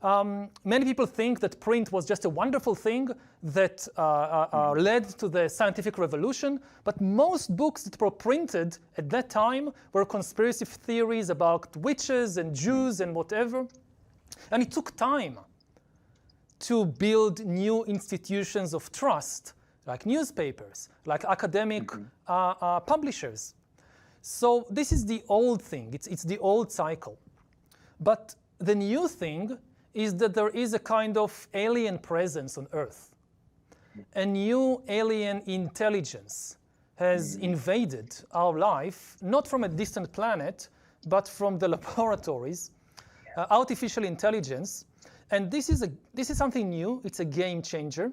Many people think that print was just a wonderful thing that led to the scientific revolution, but most books that were printed at that time were conspiracy theories about witches and Jews and whatever. And it took time to build new institutions of trust, like newspapers, like academic publishers. So this is the old thing, it's the old cycle. But the new thing is that there is a kind of alien presence on Earth. A new alien intelligence has invaded our life, not from a distant planet, but from the laboratories, artificial intelligence. And this is something new, it's a game changer,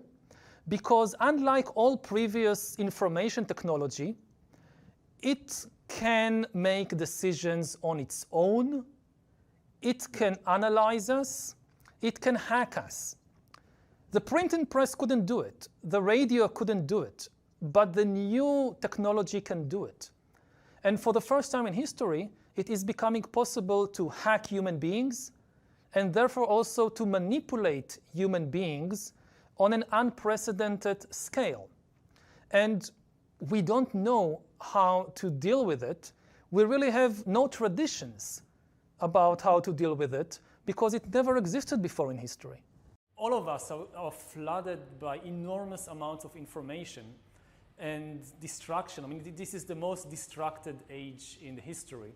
because unlike all previous information technology, it can make decisions on its own, it can analyze us, it can hack us. The printing press couldn't do it, the radio couldn't do it, but the new technology can do it. And for the first time in history, it is becoming possible to hack human beings, and therefore also to manipulate human beings on an unprecedented scale. And we don't know how to deal with it. We really have no traditions about how to deal with it because it never existed before in history. All of us are flooded by enormous amounts of information and distraction. I mean, this is the most distracted age in history.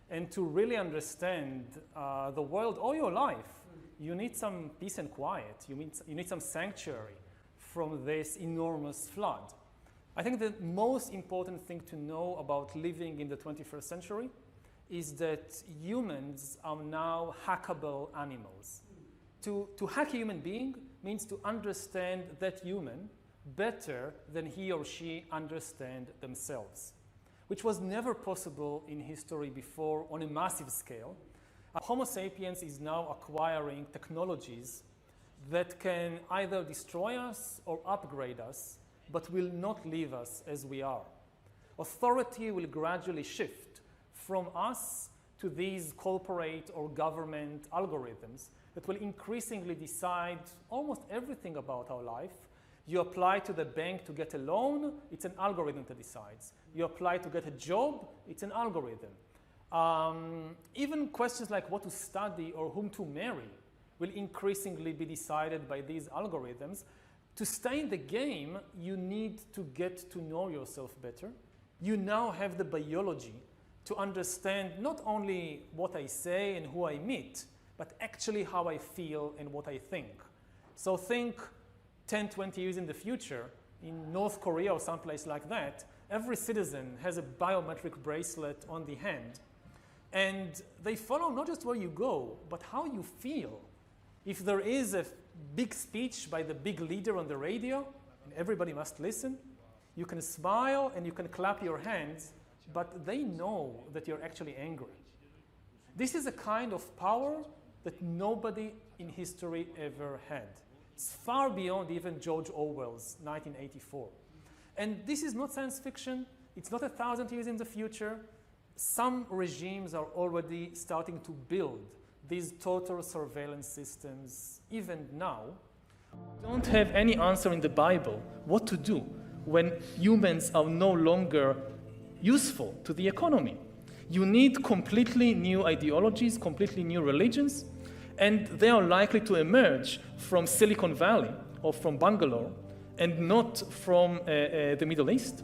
And to really understand the world all your life, you need some peace and quiet. You need some sanctuary from this enormous flood. I think the most important thing to know about living in the 21st century is that humans are now hackable animals. To hack a human being means to understand that human better than he or she understand themselves, which was never possible in history before on a massive scale. Homo sapiens is now acquiring technologies that can either destroy us or upgrade us, but will not leave us as we are. Authority will gradually shift from us to these corporate or government algorithms that will increasingly decide almost everything about our life. You apply to the bank to get a loan, it's an algorithm that decides. You apply to get a job, it's an algorithm. Even questions like what to study or whom to marry will increasingly be decided by these algorithms. To stay in the game, you need to get to know yourself better. You now have the biology to understand not only what I say and who I meet, but actually how I feel and what I think. So think 10, 20 years in the future, in North Korea or someplace like that, every citizen has a biometric bracelet on the hand. And they follow not just where you go, but how you feel. If there is a big speech by the big leader on the radio, and everybody must listen, you can smile and you can clap your hands, but they know that you're actually angry. This is a kind of power that nobody in history ever had. It's far beyond even George Orwell's 1984. And this is not science fiction. It's not 1,000 years in the future. Some regimes are already starting to build these total surveillance systems, even now. Don't have any answer in the Bible what to do when humans are no longer useful to the economy. You need completely new ideologies, completely new religions, and they are likely to emerge from Silicon Valley or from Bangalore and not from the Middle East.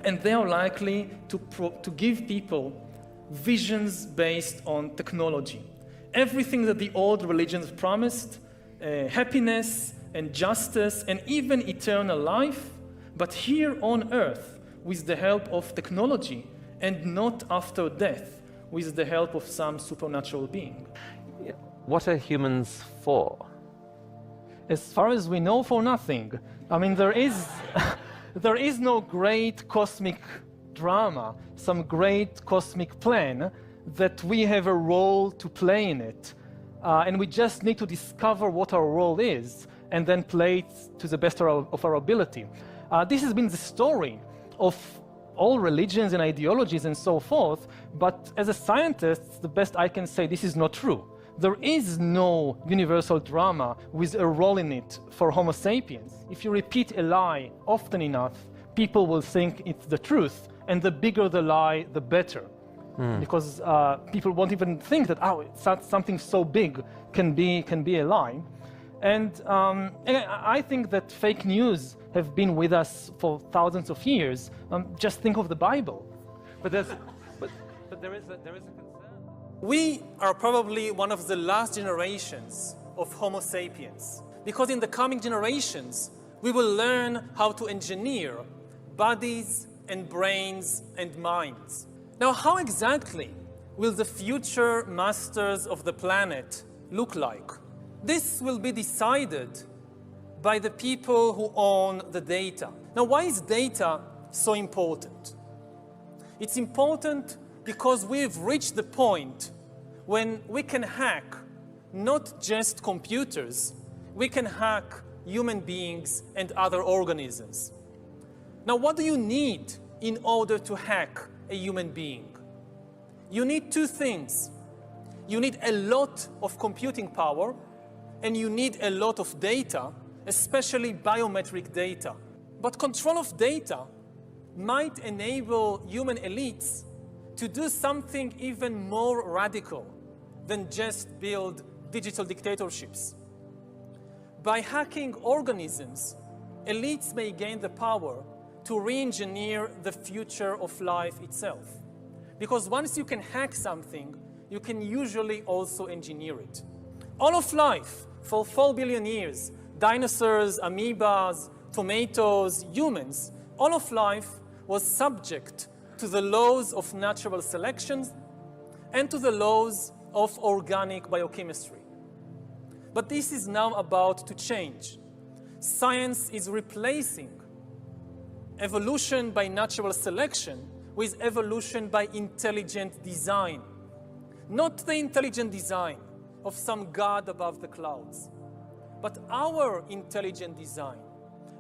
And they are likely to give people visions based on technology. Everything that the old religions promised, happiness and justice and even eternal life, but here on earth with the help of technology and not after death with the help of some supernatural being. What are humans for? As far as we know, for nothing. I mean, there is no great cosmic drama, some great cosmic plan that we have a role to play in it. And we just need to discover what our role is and then play it to the best of our ability. This has been the story of all religions and ideologies and so forth, but as a scientist, the best I can say, this is not true. There is no universal drama with a role in it for Homo sapiens. If you repeat a lie often enough, people will think it's the truth, and the bigger the lie, the better. Because people won't even think that, oh, something so big can be a lie. And I think that fake news have been with us for thousands of years. Just think of the Bible. But there is a concern. We are probably one of the last generations of Homo sapiens, because in the coming generations, we will learn how to engineer bodies and brains and minds. Now, how exactly will the future masters of the planet look like? This will be decided by the people who own the data. Now, why is data so important? It's important because we've reached the point when we can hack not just computers, we can hack human beings and other organisms. Now, what do you need in order to hack a human being? You need two things. You need a lot of computing power, and you need a lot of data, especially biometric data. But control of data might enable human elites to do something even more radical than just build digital dictatorships. By hacking organisms, elites may gain the power to re-engineer the future of life itself. Because once you can hack something, you can usually also engineer it. All of life, for 4 billion years, dinosaurs, amoebas, tomatoes, humans, all of life was subject to the laws of natural selection and to the laws of organic biochemistry. But this is now about to change. Science is replacing evolution by natural selection with evolution by intelligent design. Not the intelligent design of some god above the clouds, but our intelligent design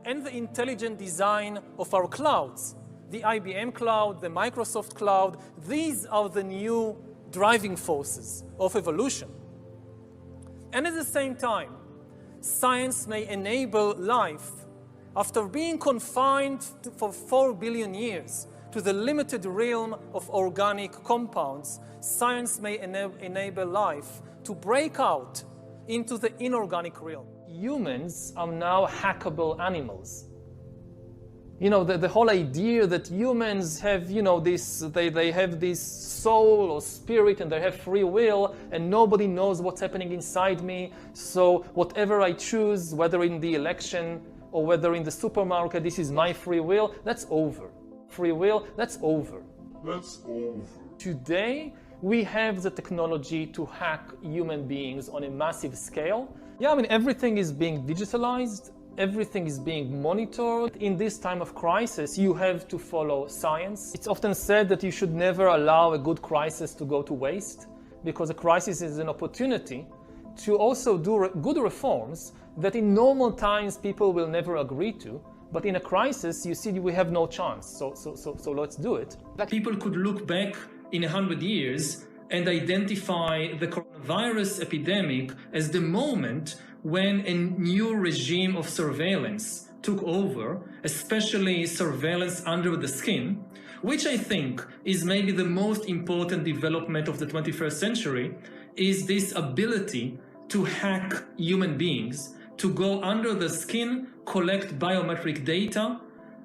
and the intelligent design of our clouds. The IBM cloud, the Microsoft cloud, these are the new driving forces of evolution. And at the same time, science may enable life, after being confined for 4 billion years to the limited realm of organic compounds, science may enable life to break out into the inorganic realm. Humans are now hackable animals. You know, the whole idea that humans have, you know, they have this soul or spirit and they have free will and nobody knows what's happening inside me. So whatever I choose, whether in the election or whether in the supermarket, this is my free will, that's over. Free will, that's over. That's over. Today, we have the technology to hack human beings on a massive scale. Yeah, I mean, everything is being digitalized. Everything is being monitored. In this time of crisis, you have to follow science. It's often said that you should never allow a good crisis to go to waste, because a crisis is an opportunity to also do good reforms that in normal times people will never agree to. But in a crisis, you see, we have no chance. So let's do it. People could look back in 100 years and identify the coronavirus epidemic as the moment when a new regime of surveillance took over, especially surveillance under the skin, which I think is maybe the most important development of the 21st century, is this ability to hack human beings, to go under the skin, collect biometric data,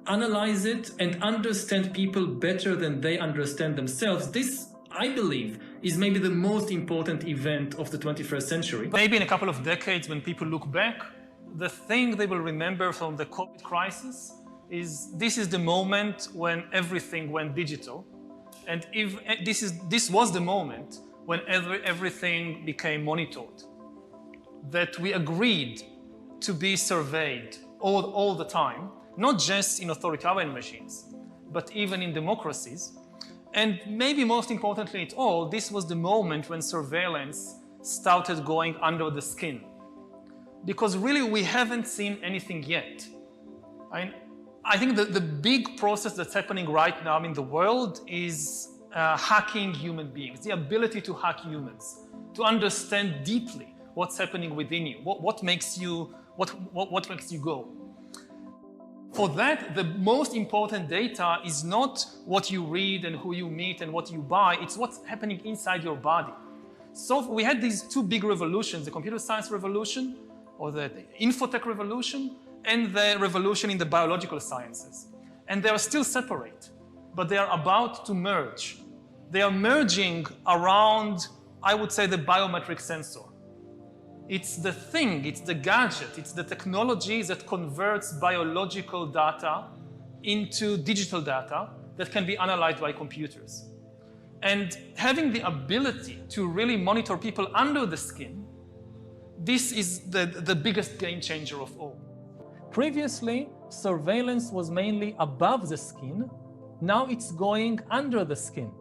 analyze it, and understand people better than they understand themselves. This, I believe, is maybe the most important event of the 21st century. Maybe in a couple of decades, when people look back, the thing they will remember from the COVID crisis is this is the moment when everything went digital. And if this was the moment when everything became monitored, that we agreed to be surveyed all the time, not just in authoritarian machines, but even in democracies. And maybe most importantly at all, this was the moment when surveillance started going under the skin. Because really we haven't seen anything yet. I think that the big process that's happening right now in the world is hacking human beings, the ability to hack humans, to understand deeply what's happening within you, what makes you go. For that, the most important data is not what you read and who you meet and what you buy, it's what's happening inside your body. So we had these two big revolutions, the computer science revolution, or the infotech revolution, and the revolution in the biological sciences. And they are still separate, but they are about to merge. They are merging around, I would say, the biometric sensor. It's the thing, it's the gadget, it's the technology that converts biological data into digital data that can be analyzed by computers. And having the ability to really monitor people under the skin, this is the biggest game changer of all. Previously, surveillance was mainly above the skin. Now it's going under the skin.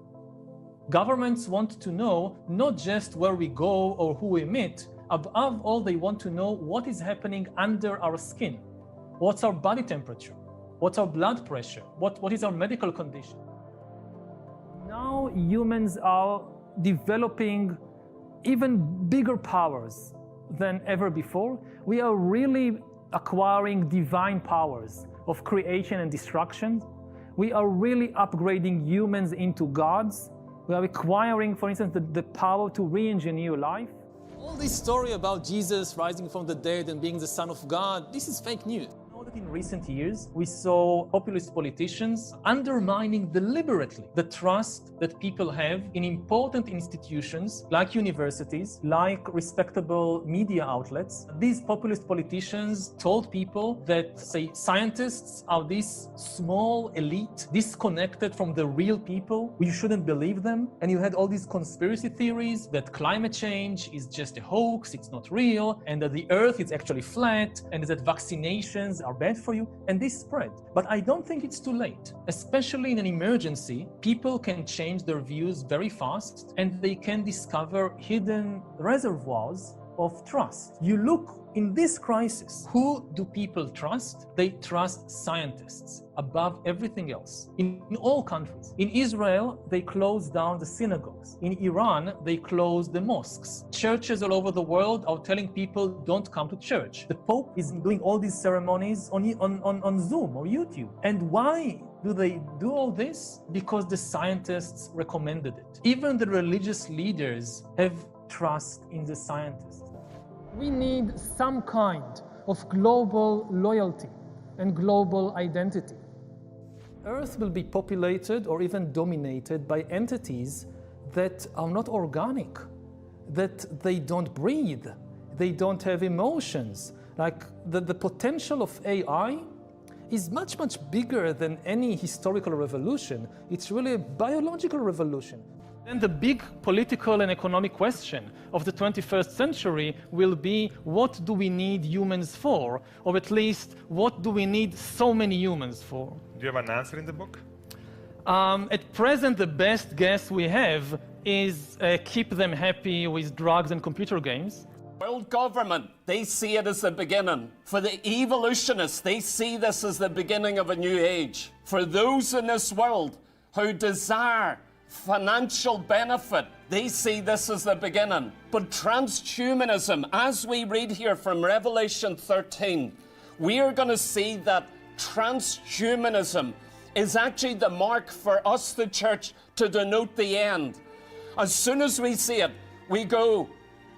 Governments want to know not just where we go or who we meet. Above all, they want to know what is happening under our skin. What's our body temperature? What's our blood pressure? What is our medical condition? Now humans are developing even bigger powers than ever before. We are really acquiring divine powers of creation and destruction. We are really upgrading humans into gods. We are acquiring, for instance, the power to re-engineer life. All this story about Jesus rising from the dead and being the Son of God, this is fake news. You know that in recent years, we saw populist politicians undermining deliberately the trust that people have in important institutions like universities, like respectable media outlets. These populist politicians told people that, say, scientists are this small elite, disconnected from the real people. We shouldn't believe them. And you had all these conspiracy theories that climate change is just a hoax, it's not real, and that the earth is actually flat, and that vaccinations are bad for you. And this spread. But I don't think it's too late. Especially in an emergency, people can change their views very fast, and they can discover hidden reservoirs of trust. You look in this crisis, who do people trust? They trust scientists above everything else. In all countries. In Israel, they closed down the synagogues. In Iran, they closed the mosques. Churches all over the world are telling people don't come to church. The Pope is doing all these ceremonies on Zoom or YouTube. And why do they do all this? Because the scientists recommended it. Even the religious leaders have trust in the scientists. We need some kind of global loyalty and global identity. Earth will be populated or even dominated by entities that are not organic, that they don't breathe, they don't have emotions. Like the potential of AI is much, much bigger than any historical revolution. It's really a biological revolution. Then the big political and economic question of the 21st century will be, what do we need humans for? Or at least, what do we need so many humans for? Do you have an answer in the book? At present, the best guess we have is keep them happy with drugs and computer games. World government, they see it as the beginning. For the evolutionists, they see this as the beginning of a new age. For those in this world who desire financial benefit, they see this as the beginning. But transhumanism, as we read here from Revelation 13, we are going to see that transhumanism is actually the mark for us, the church, to denote the end. As soon as we see it, we go,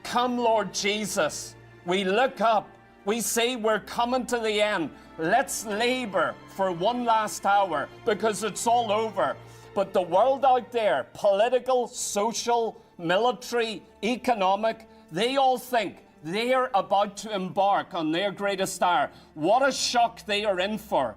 "Come, Lord Jesus." We look up, we say we're coming to the end. Let's labor for one last hour because it's all over. But the world out there, political, social, military, economic, they all think they are about to embark on their greatest hour. What a shock they are in for.